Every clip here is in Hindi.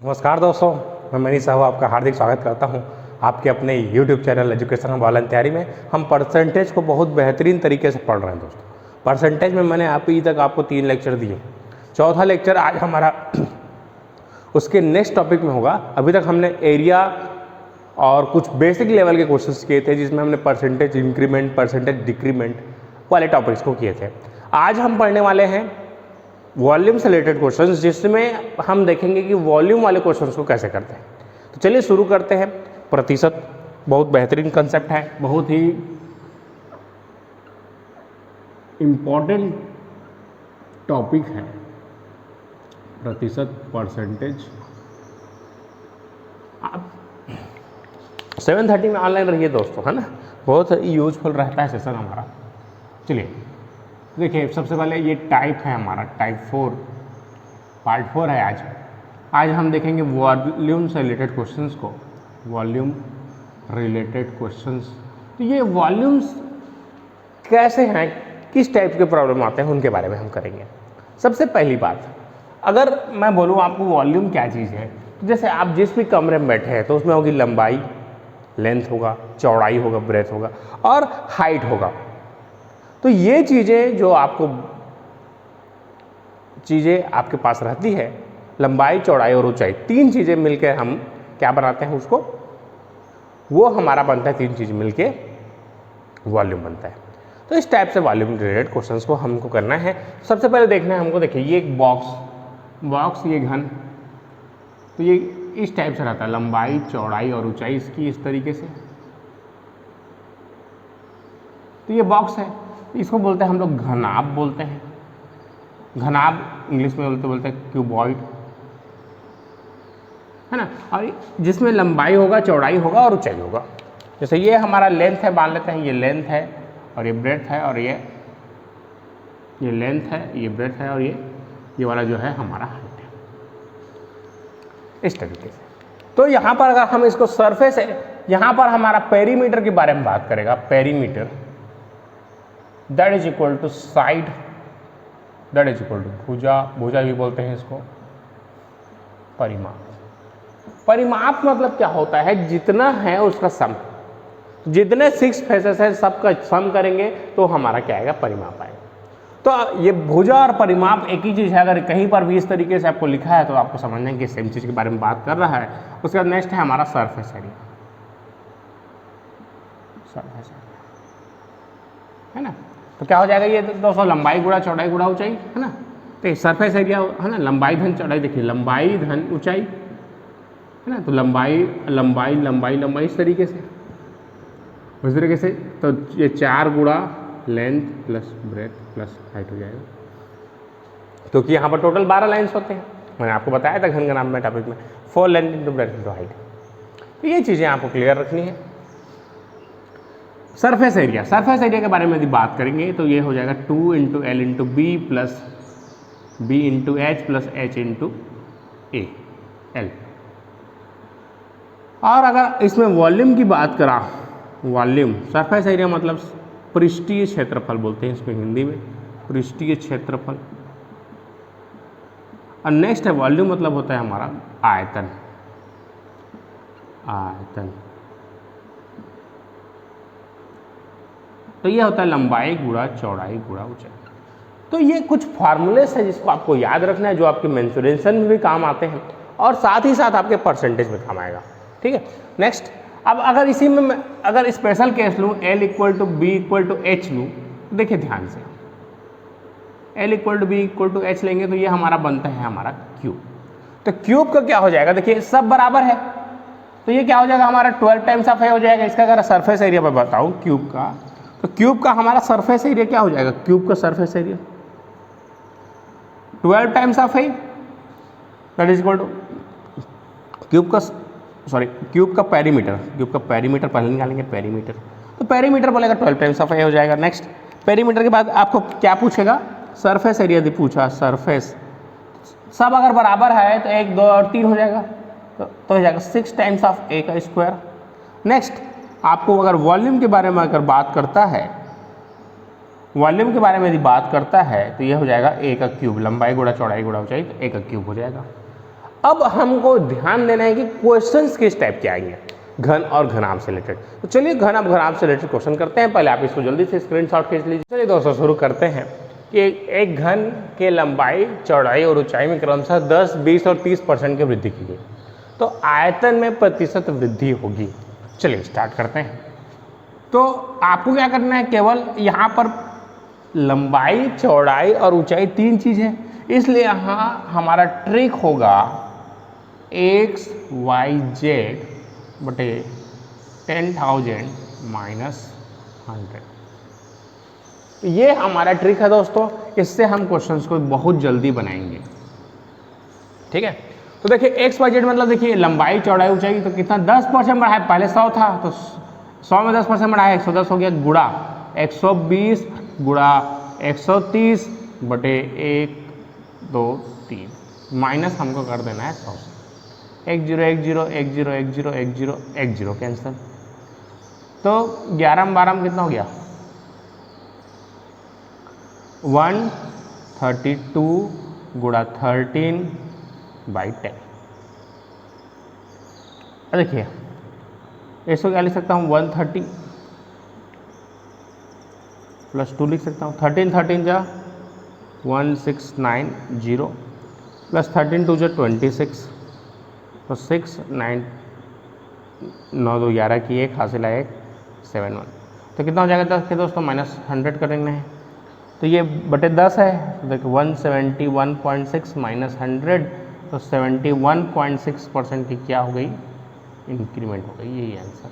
नमस्कार दोस्तों, मैं मनीष साहू आपका हार्दिक स्वागत करता हूं आपके अपने YouTube चैनल एजुकेशन ऑनलाइन तैयारी में। हम परसेंटेज को बहुत बेहतरीन तरीके से पढ़ रहे हैं दोस्तों। परसेंटेज में मैंने अभी तक आपको 3 लेक्चर दिए, चौथा लेक्चर आज हमारा उसके नेक्स्ट टॉपिक में होगा। अभी तक हमने एरिया और कुछ बेसिक लेवल के क्वेश्चंस किए थे, जिसमें हमने परसेंटेज इंक्रीमेंट, परसेंटेज डिक्रीमेंट वाले टॉपिक्स को किए थे। आज हम पढ़ने वाले हैं वॉल्यूम से रिलेटेड क्वेश्चंस, जिसमें हम देखेंगे कि वॉल्यूम वाले क्वेश्चंस को कैसे करते हैं। तो चलिए शुरू करते हैं। प्रतिशत बहुत बेहतरीन कंसेप्ट है, बहुत ही इम्पॉर्टेंट टॉपिक है प्रतिशत, परसेंटेज। आप 7:30 में ऑनलाइन रहिए दोस्तों, है ना, बहुत यूजफुल रहता है सेशन हमारा। चलिए देखिए, सबसे पहले ये टाइप है हमारा, टाइप 4 पार्ट 4 है। आज हम देखेंगे वॉल्यूम से रिलेटेड क्वेश्चंस को, वॉल्यूम रिलेटेड क्वेश्चंस। तो ये वॉल्यूम्स कैसे हैं, किस टाइप के प्रॉब्लम आते हैं, उनके बारे में हम करेंगे। सबसे पहली बात, अगर मैं बोलूँ आपको वॉल्यूम क्या चीज़ है, तो जैसे आप जिस भी कमरे में बैठे हैं तो उसमें होगी लंबाई, लेंथ होगा, चौड़ाई होगा, ब्रेथ होगा और हाइट होगा। तो ये चीज़ें जो आपको चीज़ें आपके पास रहती है, लंबाई, चौड़ाई और ऊंचाई, 3 चीज़ें मिलकर हम क्या बनाते हैं उसको, वो हमारा बनता है, 3 चीज़ मिलके वॉल्यूम बनता है। तो इस टाइप से वॉल्यूम रिलेटेड क्वेश्चंस को हमको करना है। सबसे पहले देखना है हमको, देखिए ये एक बॉक्स ये घन, तो ये इस टाइप से रहता है, लंबाई, चौड़ाई और ऊंचाई इसकी इस तरीके से। तो ये बॉक्स है, इसको बोलते हैं हम लोग घनाभ बोलते हैं। घनाभ इंग्लिश में बोलते हैं क्यूबॉइड, है ना। और जिसमें लंबाई होगा, चौड़ाई होगा और ऊंचाई होगा। जैसे ये हमारा लेंथ है, मान लेते हैं ये लेंथ है और ये ब्रेथ है, और ये लेंथ है, ये ब्रेथ है, और ये वाला जो है हमारा हाइट है, इस तरीके से। तो यहाँ पर अगर हम इसको सरफेस है, यहाँ पर हमारा पेरीमीटर के बारे में बात करेगा। Perimeter that is equal to side, that is equal to भुजा, भुजा भी बोलते हैं इसको। परिमाप मतलब क्या होता है, जितना है उसका सम, जितने 6 फेसेस है सबका सम करेंगे तो हमारा क्या आएगा, परिमाप आएगा। तो ये भुजा और परिमाप एक ही चीज़ है। अगर कहीं पर भी इस तरीके से आपको लिखा है तो आपको समझना है कि सेम चीज़ के बारे में बात कर रहा है। उसके बाद नेक्स्ट है हमारा सरफेस एरिया, सरफेस एरिया, है ना। तो क्या हो जाएगा, ये दोस्तों लंबाई गुणा चौड़ाई गुणा ऊंचाई, है ना। तो सरफेस एरिया है ना, लंबाई धन चौड़ाई, देखिए लंबाई धन ऊंचाई, है ना। तो लंबाई लंबाई लंबाई लंबाई इस तरीके से, उस तरीके से। तो ये 4 गुणा length plus breadth plus height हो जाएगा, क्योंकि यहाँ पर टोटल 12 लाइन्स होते हैं। मैंने आपको बताया था घन नाम में टॉपिक में, 4 length into breadth into height. तो ये चीज़ें आपको क्लियर रखनी है। सरफेस एरिया के बारे में यदि बात करेंगे तो ये हो जाएगा 2 into L into B plus B into H plus H into A L. और अगर इसमें वॉल्यूम की बात करा, वॉल्यूम सरफेस एरिया मतलब पृष्ठीय क्षेत्रफल बोलते हैं इसको हिंदी में, पृष्ठीय क्षेत्रफल। और नेक्स्ट है वॉल्यूम मतलब होता है हमारा आयतन, आयतन। तो ये होता है लंबाई गुणा चौड़ाई गुणा ऊंचाई। तो ये कुछ फार्मूलेस है जिसको आपको याद रखना है, जो आपके मेंसुरेशन में भी काम आते हैं और साथ ही साथ आपके परसेंटेज में काम आएगा, ठीक है। नेक्स्ट, अब अगर इसी में मैं अगर स्पेशल केस लूँ, L equal to B equal to H लूँ, देखिए ध्यान से, L equal to B equal to H लेंगे तो ये हमारा बनता है हमारा क्यूब। तो क्यूब का क्या हो जाएगा, देखिए सब बराबर है, तो ये क्या हो जाएगा हमारा 12 टाइम्स ऑफ ए हो जाएगा। इसका अगर सरफेस एरिया मैं बताऊँ क्यूब का, तो क्यूब का हमारा सरफेस एरिया क्या हो जाएगा, क्यूब का surface area 12 times of A, that is equal two cube का पेरीमीटर पहले निकालेंगे, पेरीमीटर। तो पेरीमीटर बोलेगा 12 टाइम्स ऑफ ए हो जाएगा। नेक्स्ट, पेरीमीटर के बाद आपको क्या पूछेगा, सरफेस एरिया यदि पूछा, सरफेस सब अगर बराबर है तो 1 2 और 3 हो जाएगा, तो हो जाएगा 6 टाइम्स ऑफ ए का स्क्वायर। नेक्स्ट, आपको अगर वॉल्यूम के बारे में अगर बात करता है, वॉल्यूम के बारे में यदि बात करता है तो ये हो जाएगा ए का क्यूब, लंबाई गुणा चौड़ाई गुणा ऊंचाई, तो ए का क्यूब हो जाएगा। अब हमको ध्यान देना है कि क्वेश्चंस किस टाइप के आएंगे, घन और घनाभ से रिलेटेड। तो चलिए घन और घनाभ से रिलेटेड क्वेश्चन करते हैं। पहले आप इसको जल्दी से स्क्रीनशॉट खींच लीजिए। चलिए दोस्तों शुरू करते हैं कि एक घन के लंबाई, चौड़ाई और ऊंचाई में क्रमशः 10, 20 और 30% की वृद्धि की गई, तो आयतन में प्रतिशत वृद्धि होगी। चलिए स्टार्ट करते हैं। तो आपको क्या करना है, केवल यहाँ पर लंबाई, चौड़ाई और ऊंचाई 3 चीज़ है, इसलिए यहाँ हमारा ट्रिक होगा x, y, z बटे 10,000 माइनस 100। ये हमारा ट्रिक है दोस्तों, इससे हम क्वेश्चंस को बहुत जल्दी बनाएंगे। ठीक है, तो देखिए x, y, z मतलब देखिए लंबाई, चौड़ाई, ऊंचाई, तो कितना 10% बढ़ा है। पहले 100 था तो 100 में 10% बढ़ाया 110 हो गया, गुड़ा 120 गुड़ा 130 बटे 1, 2, 3 माइनस हमको कर देना है 100 से। 1 0 1 0 1 0 1 0 1 0 1 0 कैंसिल। तो 11 में 12 में कितना हो गया 132 गुड़ा 13/10। देखिए इसको क्या लिख सकता हूँ, 130 प्लस 2 लिख सकता हूँ। 13 13 जा 1690 प्लस 13 2 जा 26, तो 6 9 9 2 11 की 1 हासिल है 71। तो कितना हो जाएगा 10 के दोस्तों, माइनस 100 करेंगे है, तो ये बटे 10 है। तो देखो 171.6 माइनस 100, तो 71.6% की क्या हो गई, इंक्रीमेंट हो गई। यही आंसर है।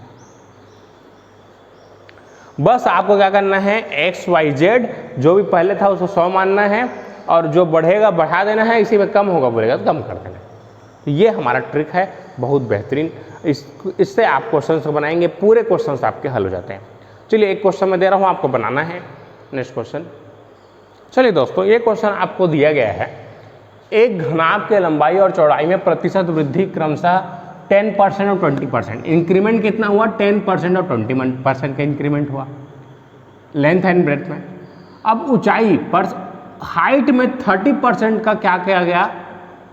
बस आपको क्या करना है, एक्स वाई जेड जो भी पहले था उसको 100 मानना है, और जो बढ़ेगा बढ़ा देना है, इसी में कम होगा बोलेगा तो कम कर देना है। तो ये हमारा ट्रिक है, बहुत बेहतरीन। इससे आप क्वेश्चन को बनाएंगे, पूरे क्वेश्चन आपके हल हो जाते हैं। चलिए एक क्वेश्चन मैं दे रहा हूँ, आपको बनाना है। Next question. चलिए दोस्तों ये क्वेश्चन आपको दिया गया है, एक घनाभ के लंबाई और चौड़ाई में प्रतिशत वृद्धि क्रमशः 10% और 20%। इंक्रीमेंट कितना हुआ, 10% और 20% का इंक्रीमेंट हुआ लेंथ एंड ब्रेथ में। अब ऊंचाई पर हाइट में 30% का क्या किया गया,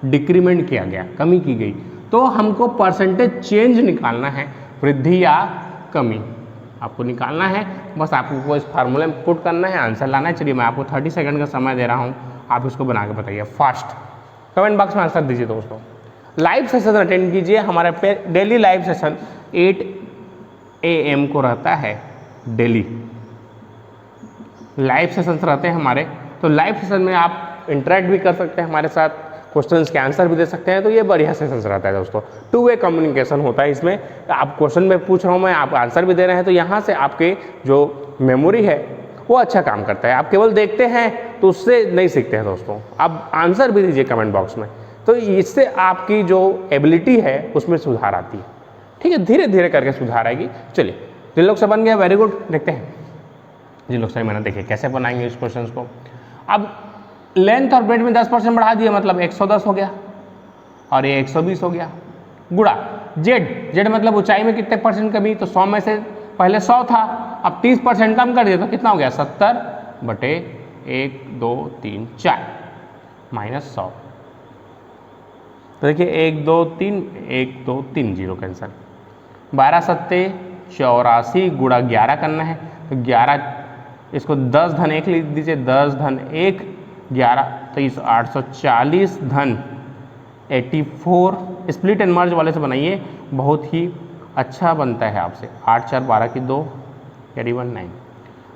डिक्रीमेंट किया गया, कमी की गई। तो हमको परसेंटेज चेंज निकालना है, वृद्धि या कमी आपको निकालना है। बस आपको इस फार्मूले में पुट करना है, आंसर लाना है। चलिए मैं आपको 30 सेकंड का समय दे रहा हूँ, आप इसको बना के बताइए फास्ट। कमेंट बॉक्स में आंसर दीजिए दोस्तों। लाइव सेशन अटेंड कीजिए, हमारे पे डेली लाइव सेशन 8 AM को रहता है। डेली लाइव सेशंस रहते हैं हमारे, तो लाइव सेशन में आप इंटरेक्ट भी कर सकते हैं हमारे साथ, क्वेश्चंस के आंसर भी दे सकते हैं। तो ये बढ़िया सेशंस रहता है दोस्तों, 2 वे कम्युनिकेशन होता है इसमें। आप क्वेश्चन में पूछ रहा हूँ मैं, आप आंसर भी दे रहे हैं, तो यहाँ से आपके जो मेमोरी है वो अच्छा काम करता है। आप केवल देखते हैं तो उससे नहीं सीखते हैं दोस्तों, आप आंसर भी दीजिए कमेंट बॉक्स में, तो इससे आपकी जो एबिलिटी है उसमें सुधार आती है। ठीक है, धीरे धीरे करके सुधार आएगी। चलिए जिन लोग से बन गया वेरी गुड, देखते हैं जिन लोग से मैंने देखिए कैसे बनाएंगे इस क्वेश्चन को। अब लेंथ और ब्रेथ में 10% बढ़ा दिया, मतलब 110 हो गया, और ये 120 हो गया। गुड़ा जेड मतलब ऊंचाई में कितने परसेंट कमी, तो 100 में से पहले 100 था, अब 30% कम कर दिया, तो कितना हो गया 70 बटे 1 2 3 4 माइनस 100। तो देखिए 1 2 3 1 2 3 0 कैंसर। 12 सत्ते 84 गुड़ा 11 करना है, तो 11 इसको 10 धन 1 लिख दीजिए, 10 धन 1 11 23 840 धन 84। स्प्लिट एंड मर्ज वाले से बनाइए, बहुत ही अच्छा बनता है आपसे। 8 4 12 की 2 कैरी 1 9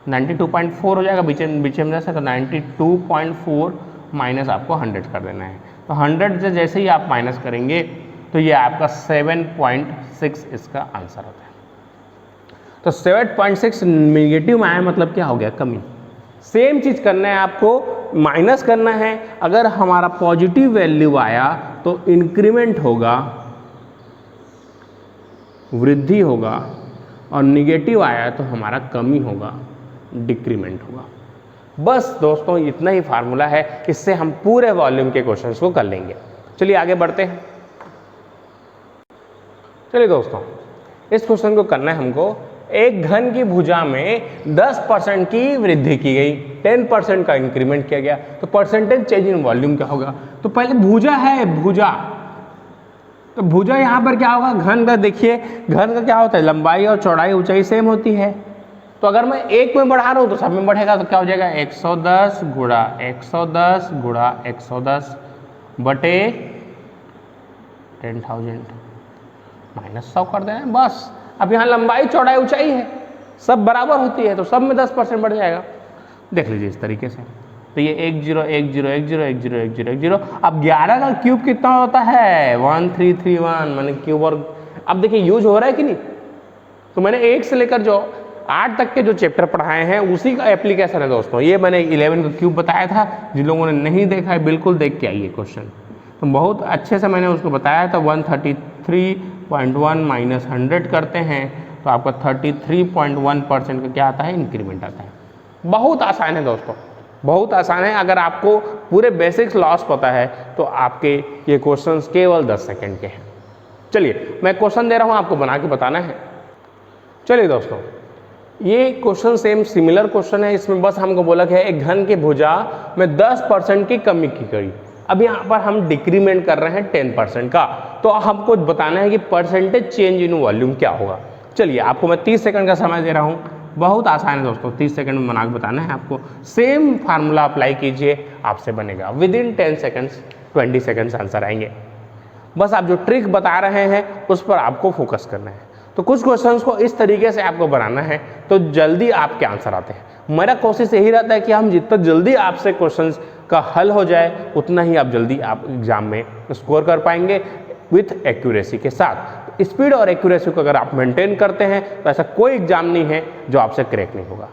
92.4 हो जाएगा, बीच में जैसे, तो 92.4 माइनस आपको 100 कर देना है। तो 100 से जैसे ही आप माइनस करेंगे तो ये आपका 7.6 इसका आंसर होता है। तो 7.6 नेगेटिव में आया, मतलब क्या हो गया, कमी। सेम चीज करना है आपको, माइनस करना है। अगर हमारा पॉजिटिव वैल्यू आया तो इंक्रीमेंट होगा, वृद्धि होगा, और निगेटिव आया तो हमारा कमी होगा, डिक्रीमेंट होगा। बस दोस्तों इतना ही फार्मूला है, इससे हम पूरे वॉल्यूम के क्वेश्चंस को कर लेंगे। चलिए आगे बढ़ते हैं। चलिए दोस्तों इस क्वेश्चन को करना है हमको, एक घन की भुजा में 10% की वृद्धि की गई, 10% का इंक्रीमेंट किया गया, तो परसेंटेज चेंज इन वॉल्यूम क्या होगा। तो पहले भुजा है, भुजा तो भुजा यहाँ पर क्या होगा, घन का देखिए, घन का क्या होता है, लंबाई और चौड़ाई ऊंचाई सेम होती है। तो अगर मैं एक में बढ़ा रहा हूँ तो सब में बढ़ेगा, तो क्या हो जाएगा 110 गुणा 110 गुणा 110 बटे 10,000 माइनस 100 कर देना है बस। अब यहाँ लंबाई चौड़ाई ऊंचाई है, सब बराबर होती है, तो सब में 10% बढ़ जाएगा। देख लीजिए इस तरीके से। तो ये 1 0 1 0 1 0 1 0 1 0 1 0। अब 11 का क्यूब कितना होता है 1331, मैंने क्यूब। और अब देखिए यूज हो रहा है कि नहीं। तो मैंने 1 से लेकर जो 8 तक के जो चैप्टर पढ़ाए हैं उसी का एप्लीकेशन है दोस्तों। ये मैंने 11 का क्यूब बताया था, जिन लोगों ने नहीं देखा है बिल्कुल देख के आइए क्वेश्चन, तो बहुत अच्छे से मैंने उसको बताया था। 133.1 माइनस 100 करते हैं तो आपका 33.1% का क्या आता है, इंक्रीमेंट आता है। बहुत आसान है दोस्तों, बहुत आसान है। अगर आपको पूरे बेसिक्स लॉस पता है तो आपके ये क्वेश्चंस केवल 10 सेकंड के हैं। चलिए मैं क्वेश्चन दे रहा हूँ, आपको बना के बताना है। चलिए दोस्तों, ये क्वेश्चन सेम सिमिलर क्वेश्चन है। इसमें बस हमको बोला गया है एक घन के भुजा में 10% की कमी की गई। अब यहाँ पर हम डिक्रीमेंट कर रहे हैं 10% का, तो हमको बताना है कि परसेंटेज चेंज इन वॉल्यूम क्या होगा। चलिए आपको मैं 30 सेकंड का समय दे रहा हूँ, बहुत आसान है दोस्तों, 30 सेकंड में बना के बताना है आपको। सेम फार्मूला अप्लाई कीजिए, आपसे बनेगा विदिन 10 सेकंड्स 20 सेकंड्स आंसर आएंगे। बस आप जो ट्रिक बता रहे हैं उस पर आपको फोकस करना है। तो कुछ क्वेश्चंस को इस तरीके से आपको बनाना है तो जल्दी आपके आंसर आते हैं। मेरा कोशिश यही रहता है कि हम जितना जल्दी आपसे क्वेश्चंस का हल हो जाए उतना ही आप जल्दी आप एग्जाम में स्कोर कर पाएंगे विथ एक्यूरेसी के साथ। स्पीड और एक्यूरेसी को अगर आप मेंटेन करते हैं तो ऐसा कोई एग्जाम नहीं है जो आपसे क्रैक नहीं होगा।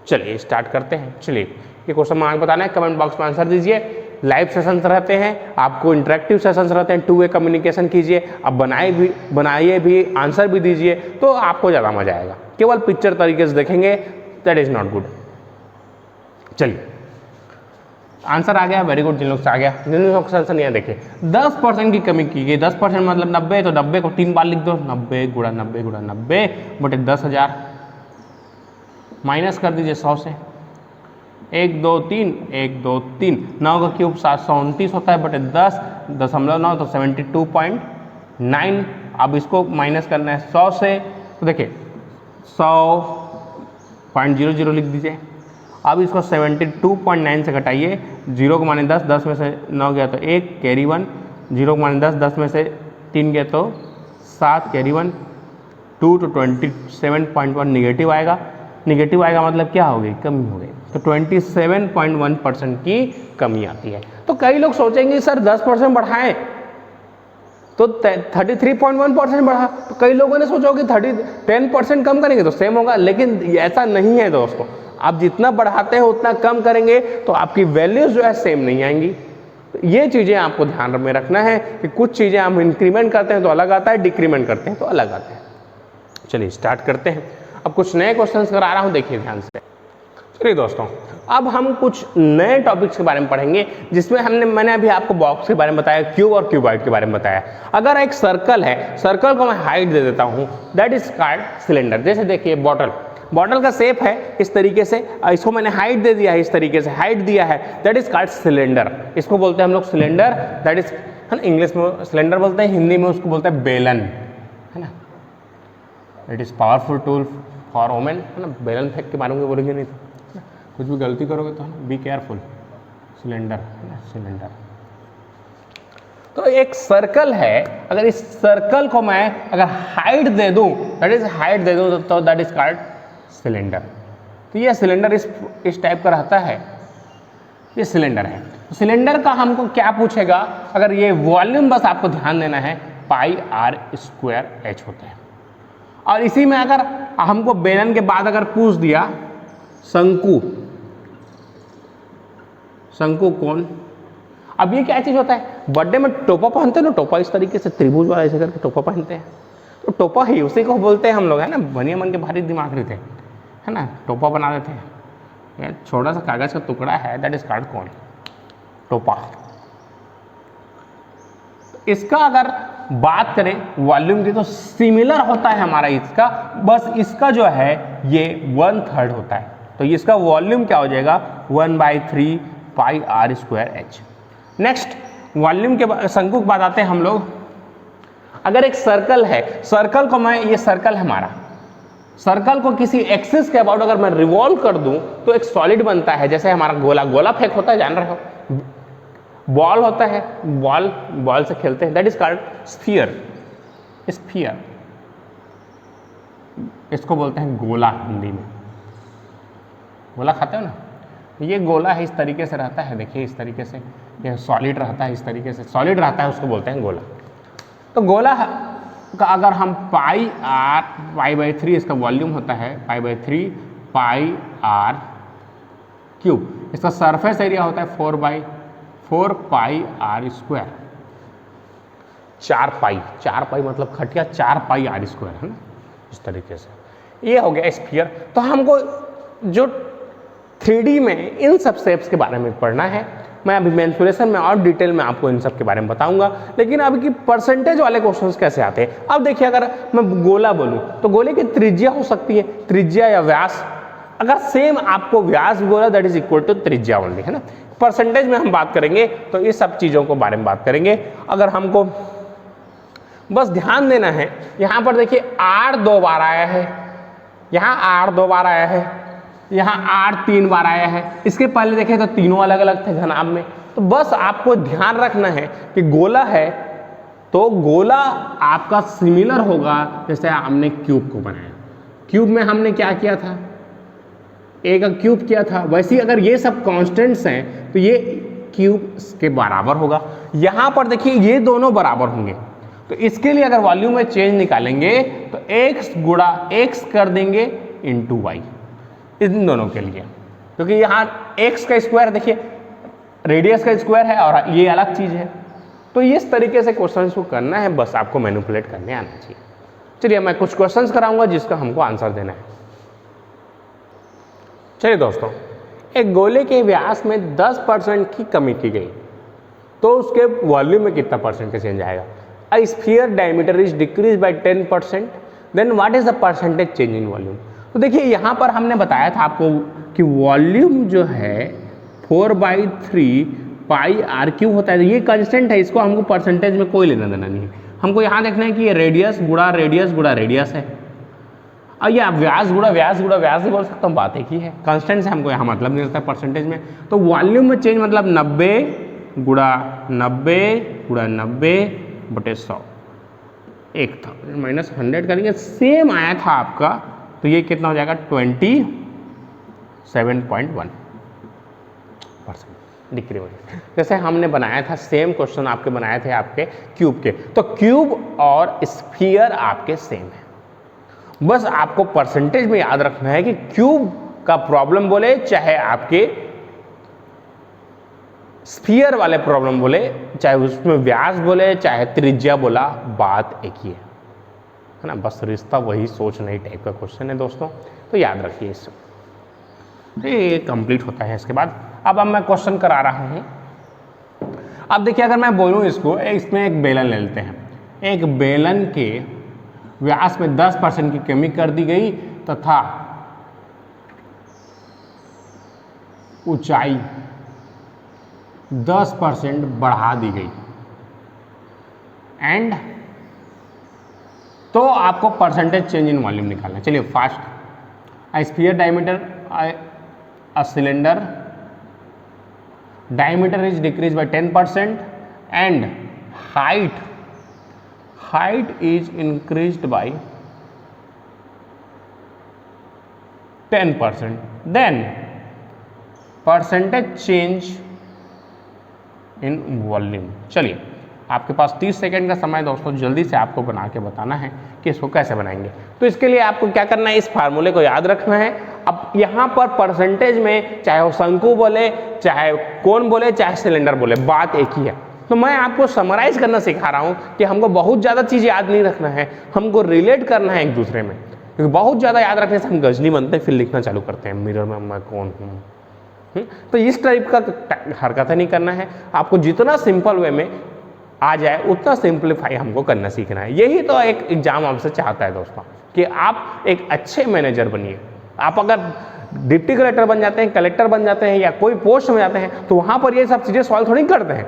चलिए स्टार्ट करते हैं। चलिए ये क्वेश्चन मांग बताना है, कमेंट बॉक्स में आंसर दीजिए। लाइव सेशंस रहते हैं, आपको इंटरेक्टिव सेशंस रहते हैं, 2 वे कम्युनिकेशन कीजिए। आप बनाइए भी, आंसर भी दीजिए, तो आपको ज़्यादा मजा आएगा। केवल पिक्चर तरीके से देखेंगे दैट इज़ नॉट गुड। चलिए आंसर आ गया, वेरी गुड। जिन लोग से आ गया, जिन लोग से आंसर नहीं है देखिए 10% की कमी की गई। 10% मतलब 90, तो 90 को 3 बार लिख दो, 90 गुणा 90 गुणा 90 बटे 10,000 माइनस कर दीजिए 100 से। 1 2 3 1 2 3, 9 का क्यूब 729 होता है बटे 10.9 तो 72.9। अब इसको माइनस करना है 100 से, तो देखिए 100.00 लिख दीजिए। अब इसको 72.9 से घटाइए, 0 को माने 10, 10 में से 9 गया तो 1 कैरी 1, 0 को माने 10, 10 में से 3 गया तो 7 कैरी 1, 2 तो 27.1 निगेटिव आएगा। निगेटिव आएगा मतलब क्या हो गई, कमी हो गई। तो 27.1% की कमी आती है। तो कई लोग सोचेंगे सर 10% बढ़ाएं तो 33.1% बढ़ा, तो कई लोगों ने सोचा कि 10% कम करेंगे तो सेम होगा, लेकिन ऐसा नहीं है दोस्तों। आप जितना बढ़ाते हैं उतना कम करेंगे तो आपकी वैल्यूज जो है सेम नहीं आएंगी। तो ये चीज़ें आपको ध्यान में रखना है कि कुछ चीज़ें हम इंक्रीमेंट करते हैं तो अलग आता है, डिक्रीमेंट करते हैं तो अलग आता है। चलिए स्टार्ट करते हैं। अब कुछ नए क्वेश्चंस करा रहा हूँ, देखिए ध्यान से। चलिए दोस्तों, अब हम कुछ नए टॉपिक्स के बारे में पढ़ेंगे जिसमें मैंने अभी आपको बॉक्स के बारे में बताया, क्यूब और क्यूबॉइड के बारे में बताया। अगर एक सर्कल है, सर्कल को मैं हाइट दे देता हूँ, दैट इज कॉल्ड सिलेंडर। जैसे देखिए बॉटल का शेप है इस तरीके से, इसको मैंने हाइट दे दिया है, इस तरीके से हाइट दिया है, दैट इज कॉल्ड सिलेंडर। इसको बोलते हैं हम लोग सिलेंडर, दैट इज है ना, इंग्लिश में सिलेंडर बोलते हैं, हिंदी में उसको बोलते हैं बेलन, है ना। It is powerful tool for women, है ना। बेलन फेंक के मारूंगे बोलेंगे नहीं तो, कुछ भी गलती करोगे तो बी केयरफुल। सिलेंडर है ना, सिलेंडर। तो एक सर्कल है, अगर इस सर्कल को मैं अगर हाइट दे दूं, दैट इज हाइट दे दूं तो दैट इज कॉल्ड सिलेंडर। तो ये सिलेंडर इस टाइप का रहता है, ये सिलेंडर है। तो सिलेंडर का हमको क्या पूछेगा, अगर ये वॉल्यूम बस आपको ध्यान देना है, पाई आर स्क्वायर एच होता है। और इसी में अगर हमको बेलन के बाद अगर पूछ दिया शंकु, शंकु कोण, अब ये क्या चीज होता है, बर्थडे में टोपा पहनते हैं ना, टोपा इस तरीके से त्रिभुज वाला ऐसे करके टोपा पहनते हैं, तो टोपा ही उसी को बोलते हैं हम लोग, है ना। बनिया मन के भारी दिमाग रहते हैं, है ना, टोपा बना देते हैं। ये छोटा सा कागज का टुकड़ा है, दैट इज कॉल्ड कोण, टोपा। इसका अगर बात करें वॉल्यूम की तो सिमिलर होता है हमारा इसका, बस इसका जो है ये 1/3 होता है। तो इसका वॉल्यूम क्या हो जाएगा, 1/3 pi R square H. Next volume के शंकु के बाद आते हैं हम लोग अगर एक सर्कल है, सर्कल को मैं, ये सर्कल है हमारा, सर्कल को किसी एक्सिस के अबाउट अगर मैं रिवॉल्व कर दूं तो एक सॉलिड बनता है। जैसे हमारा गोला, गोला फेंक होता है, जान रहे हो, बॉल होता है, बॉल से खेलते हैं, that is called sphere. Sphere इसको बोलते हैं गोला हिंदी में। गोला खाते हो ना, ये गोला है, इस तरीके से रहता है, देखिए इस तरीके से, ये सॉलिड रहता है, इस तरीके से सॉलिड रहता है, उसको बोलते हैं गोला। तो गोला का अगर हम पाई आर, पाई/3 इसका वॉल्यूम होता है, पाई/3 पाई आर क्यूब, इसका सरफेस एरिया होता है 4/4 पाई आर स्क्वायर। 4 पाई मतलब खटिया, 4 पाई आर स्क्वायर, है ना, इस तरीके से। ये हो गया स्फीयर। तो हमको जो 3D में इन सब शेप्स के बारे में पढ़ना है, मैं अभी मेंसुरेशन में और डिटेल में आपको इन सब के बारे में बताऊंगा। लेकिन अब की परसेंटेज वाले क्वेश्चंस कैसे आते हैं, अब देखिए, अगर मैं गोला बोलूं तो गोले की त्रिज्या हो सकती है, त्रिज्या या व्यास। अगर सेम आपको व्यास बोला, दैट इज इक्वल टू त्रिज्या ओनली, है ना। परसेंटेज में हम बात करेंगे तो इस सब चीज़ों को बारे में बात करेंगे। अगर हमको बस ध्यान देना है, यहाँ पर देखिए R 2 बार आया है, यहाँ R 2 बार आया है, यहाँ R 3 बार आया है। इसके पहले देखें तो तीनों अलग अलग थे घनाभ में। तो बस आपको ध्यान रखना है कि गोला है तो गोला आपका सिमिलर होगा जैसे हमने क्यूब को बनाया। क्यूब में हमने क्या किया था, एक क्यूब किया था, वैसे ही अगर ये सब कांस्टेंट्स हैं तो ये क्यूब के बराबर होगा। यहाँ पर देखिए ये दोनों बराबर होंगे, तो इसके लिए अगर वॉल्यूम में चेंज निकालेंगे तो x गुणा x कर देंगे इंटू वाई, इन दोनों के लिए, क्योंकि यहाँ x का स्क्वायर देखिए रेडियस का स्क्वायर है और ये अलग चीज़ है। तो इस तरीके से क्वेश्चंस को करना है, बस आपको मैनिपुलेट करने आना चाहिए। चलिए मैं कुछ क्वेश्चंस कराऊंगा जिसका हमको आंसर देना है। चलिए दोस्तों, एक गोले के व्यास में 10% की कमी की गई तो उसके वॉल्यूम में कितना परसेंट का चेंज आएगा। A sphere diameter is decreased by 10%, then what is the percentage change in volume? तो देखिए यहाँ पर हमने बताया था आपको कि वॉल्यूम जो है 4/3 पाई आर क्यूब होता है, ये कांस्टेंट है, इसको हमको परसेंटेज में कोई लेना देना नहीं है। हमको यहाँ देखना है कि ये रेडियस गुणा रेडियस गुणा रेडियस है, और ये व्यास गुणा व्यास गुणा व्यास ही बोल सकता हूँ, बात एक ही है, कांस्टेंट से हमको यहाँ मतलब नहीं रहता है परसेंटेज में। तो वॉल्यूम में चेंज मतलब 90 गुणा 90 गुणा 90 बटे 100, 1000 माइनस 100 करेंगे, सेम आया था आपका, तो ये कितना हो जाएगा 27.1% डिक्रीमेंट। जैसे हमने बनाया था सेम क्वेश्चन आपके बनाए थे आपके क्यूब के, तो क्यूब और स्फीयर आपके सेम है। बस आपको परसेंटेज में याद रखना है कि क्यूब का प्रॉब्लम बोले चाहे आपके स्फीयर वाले प्रॉब्लम बोले, चाहे उसमें व्यास बोले चाहे त्रिज्या बोला, बात एक ही है ना। बस रिश्ता वही सोच नहीं टाइप का क्वेश्चन है दोस्तों, तो याद रखिए इससे। ये कंप्लीट होता है। इसके बाद अब मैं क्वेश्चन करा रहा हूँ। अब देखिए अगर मैं बोलूँ इसको, इसमें एक बेलन ले लेते हैं, एक बेलन के व्यास में 10% की कमी कर दी गई तथा ऊंचाई 10% बढ़ा दी गई, एंड तो आपको परसेंटेज चेंज इन वॉल्यूम निकालना है। चलिए fast, sphere diameter, a cylinder diameter is decreased by 10% and height is increased by 10%, then percentage change in volume। चलिए आपके पास 30 सेकेंड का समय दोस्तों, जल्दी से आपको बना के बताना है कि इसको कैसे बनाएंगे। तो इसके लिए आपको क्या करना है, इस फार्मूले को याद रखना है। अब यहाँ पर परसेंटेज में चाहे वो शंकु बोले चाहे कोन बोले चाहे सिलेंडर बोले, बात एक ही है। तो मैं आपको समराइज करना सिखा रहा हूँ कि हमको बहुत ज़्यादा चीज़ याद नहीं रखना है, हमको रिलेट करना है एक दूसरे में, क्योंकि बहुत ज़्यादा याद रखने से हम गजनी बनते हैं, फिर लिखना चालू करते हैं मिरर में मैं कौन हूँ। तो इस टाइप का हरकत नहीं करना है, आपको जितना सिंपल वे में आ जाए उतना सिंप्लीफाई हमको करना सीखना है। यही तो एक एग्जाम हमसे चाहता है दोस्तों, कि आप एक अच्छे मैनेजर बनिए। आप अगर डिप्टी कलेक्टर बन जाते हैं, कलेक्टर बन जाते हैं या कोई पोस्ट में जाते हैं, तो वहाँ पर ये सब चीज़ें सॉल्व थोड़ी करते हैं,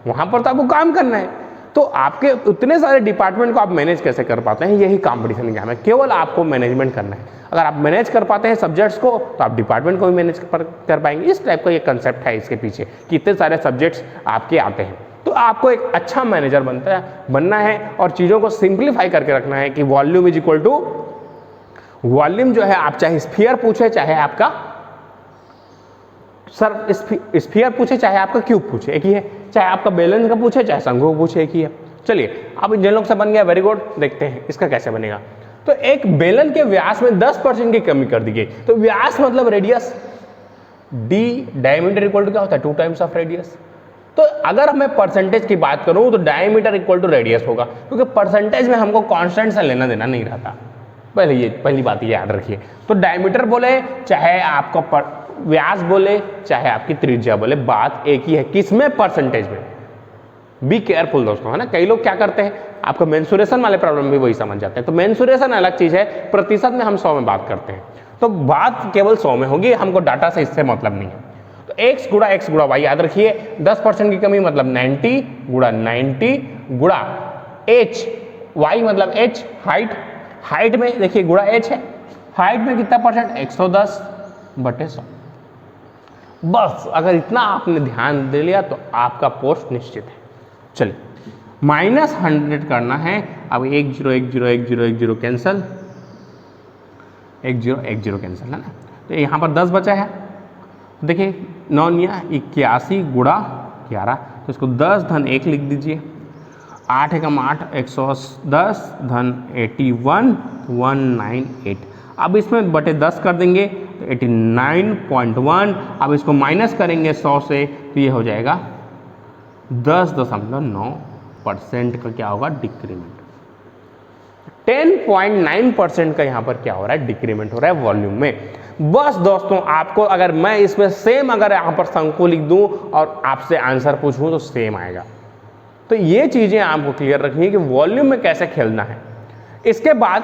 वहाँ पर तो आपको काम करना है। तो आपके उतने सारे डिपार्टमेंट को आप मैनेज कैसे कर पाते हैं, यही कंपटीशन एग्जाम है। केवल आपको मैनेजमेंट करना है। अगर आप मैनेज कर पाते हैं सब्जेक्ट्स को तो आप डिपार्टमेंट को भी मैनेज कर पाएंगे। इस टाइप का ये कंसेप्ट है इसके पीछे कि इतने सारे सब्जेक्ट्स आपके आते हैं। तो आपको एक अच्छा मैनेजर बनना है और चीज़ों को सिंप्लीफाई करके रखना है कि volume is equal to volume जो है, आप चाहे स्फीयर पूछे चाहे आपका स्फीयर पूछे चाहे आपका क्यूब पूछे एक ही है, चाहे आपका बैलेंस का पूछे चाहे शंकु पूछे एक ही है। चलिए अब जिन लोग से बन गया वेरी गुड, देखते हैं इसका कैसे बनेगा। तो एक बेलन के व्यास में 10% की कमी कर दी गई। तो व्यास मतलब radius, D diameter equal to क्या होता है 2 टाइम्स ऑफ रेडियस। तो अगर मैं परसेंटेज की बात करूं तो डायमीटर इक्वल टू रेडियस होगा, क्योंकि परसेंटेज में हमको कांस्टेंट से लेना देना नहीं रहता। पहली बात ये याद रखिए। तो डायमीटर बोले चाहे आपका व्यास बोले चाहे आपकी त्रिज्या बोले, बात एक ही है। किसमें? परसेंटेज में। बी केयरफुल दोस्तों, है ना। कई लोग क्या करते हैं, आपको मेंसुरेशन वाले प्रॉब्लम भी वही समझ जाते हैं। तो मेंसुरेशन अलग चीज है, प्रतिशत में हम 100 में बात करते हैं, तो बात केवल 100 में होगी, हमको डाटा से इससे मतलब नहीं है। तो x गुड़ा y याद रखिए, 10% की कमी मतलब 90 गुड़ा 90 गुड़ा h, y मतलब h हाइट में देखिए गुड़ा h है, हाइट में कितना परसेंट 110/100। बस अगर इतना आपने ध्यान दे लिया तो आपका पोस्ट निश्चित है। चलिए -100 करना है। अब 1 0 1 0 1 0 1 0 कैंसिल, 1 0 1 0 कैंसिल, है ना। तो यहाँ पर 10 बचा है। देखिए 9 81 गुड़ा 11, तो इसको 10 धन 1 लिख दीजिए। 8 एकम 8 110 धन 81 198। अब इसमें बटे 10 कर देंगे तो 89.1। अब इसको माइनस करेंगे 100 से तो ये हो जाएगा 10.9% का क्या होगा डिक्रीमेंट। 10.9% का यहाँ पर क्या हो रहा है डिक्रीमेंट हो रहा है वॉल्यूम में। बस दोस्तों आपको अगर मैं इसमें सेम अगर यहाँ पर शंकु लिख दूं और आपसे आंसर पूछूं तो सेम आएगा। तो ये चीजें आपको क्लियर रखनी है कि वॉल्यूम में कैसे खेलना है। इसके बाद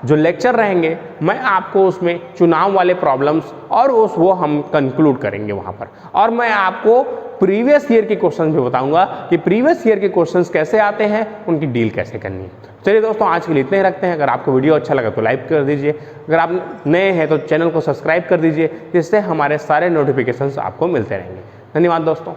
जो लेक्चर रहेंगे मैं आपको उसमें चुनाव वाले प्रॉब्लम्स और वो हम कंक्लूड करेंगे वहाँ पर, और मैं आपको प्रीवियस ईयर के क्वेश्चन भी बताऊंगा कि प्रीवियस ईयर के क्वेश्चंस कैसे आते हैं, उनकी डील कैसे करनी है। चलिए दोस्तों आज के लिए इतने ही रखते हैं। अगर आपको वीडियो अच्छा लगा तो लाइक कर दीजिए, अगर आप नए हैं तो चैनल को सब्सक्राइब कर दीजिए, जिससे हमारे सारे नोटिफिकेशंस आपको मिलते रहेंगे। धन्यवाद दोस्तों।